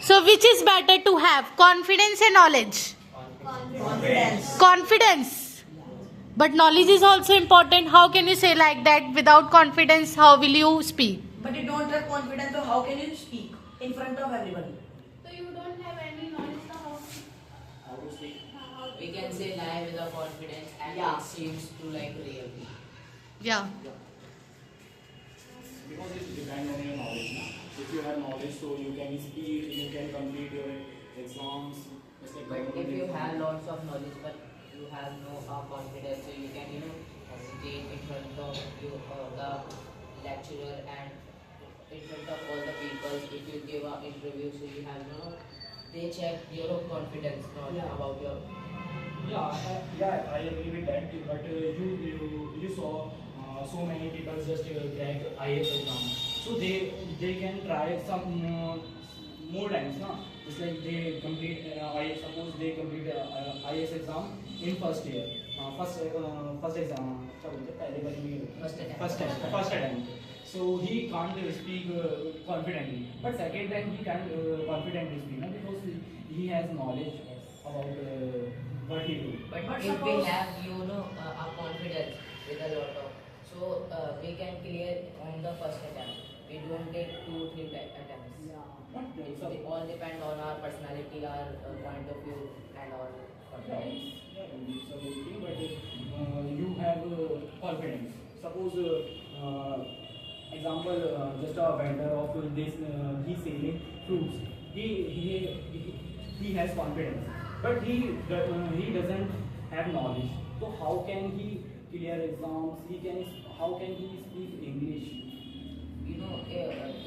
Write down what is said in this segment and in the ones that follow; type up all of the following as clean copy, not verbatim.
So which is better to have, confidence and knowledge? Confidence. But knowledge is also important. How can you say like that? Without confidence, how will you speak? But you don't have confidence, so how can you speak in front of everybody? So you don't have any knowledge, so How to speak? We can say lie with a confidence and Yeah. it seems to like real. Yeah. Because it depends on your knowledge. Na? If you have knowledge, so you can speak, you can complete your exams. It's like But if government you exam. have lots of knowledge but you have no confidence, so you can hesitate in front of the lecturer and in front of all the people. If you give an interview, so you have no, they check your confidence, not about your. Yeah, I agree with that. But you saw so many people just crack IAS exam. So they can try some more times, na? It's like they complete IAS. Suppose they complete IAS exam in first year. First exam. क्या बोलते हैं? पहले बार में first attempt. So he can't speak confidently. But second time he can confidently speak, na? Because he has knowledge about what he do. But But if we suppose- have a confidence with a lot of, so we can clear on the first attempt. We don't take 2-3 attempts. But It's so, all depend on our personality, our point of view, and our confidence. it's a good thing, but you have confidence. Suppose, example, just a vendor of this, he's selling fruits. He has confidence, but he doesn't have knowledge. So how can he clear exams? How can he speak English?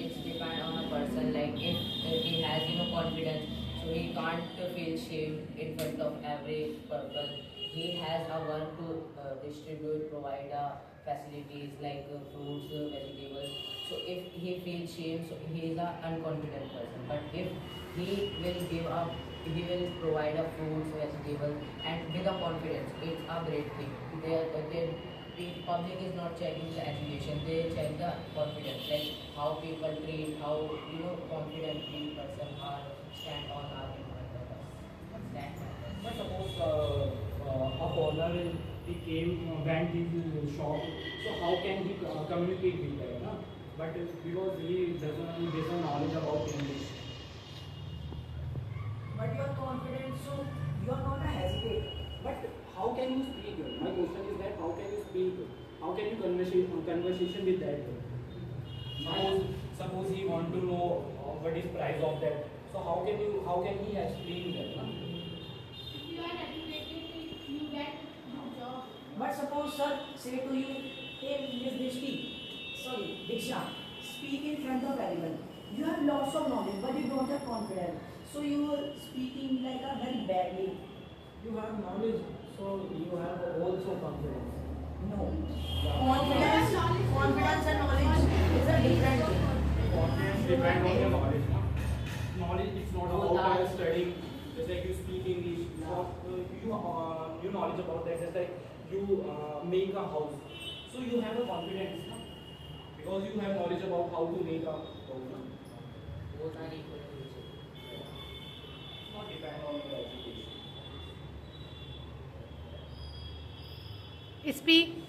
It's depend on a person. Like if he has confidence, so he can't feel shame in front of every person. He has a work to distribute, provide facilities like fruits, vegetables. So if he feels shame, so he is an unconfident person. But if he will give up, he will provide a fruits, vegetables, and with a confidence, it's a great thing. The public is not checking the education; they check the confidence, like how people treat, how confident the person are stand on our in front of us. Stand by us. But suppose a foreigner he went into shop, so how can he communicate with them? Na? But because he doesn't knowledge about English. But you are confident, so you are not a hesitate. But how can you speak? My question is that how can you speak? How can you conversation with that? Suppose he want to know what is price of that. So how can he explain that? Na? if you are educated, you get good job. But suppose sir say to you, hey Miss Dishti, sorry, Diksha, speak in front of everyone. You have lots of knowledge, but you don't have confidence. So you are speaking like a very badly. You have knowledge, so you have also confidence. No. Confidence and knowledge is a different thing. Confidence depend on your knowledge. Na? Knowledge is not Both about are- studying. Just like you speak English, you knowledge about that. Just like you make a house, so you have a confidence, na? Because you have knowledge about how to make a house. Na? Both are equal to each other. Not depend on your education. Speak.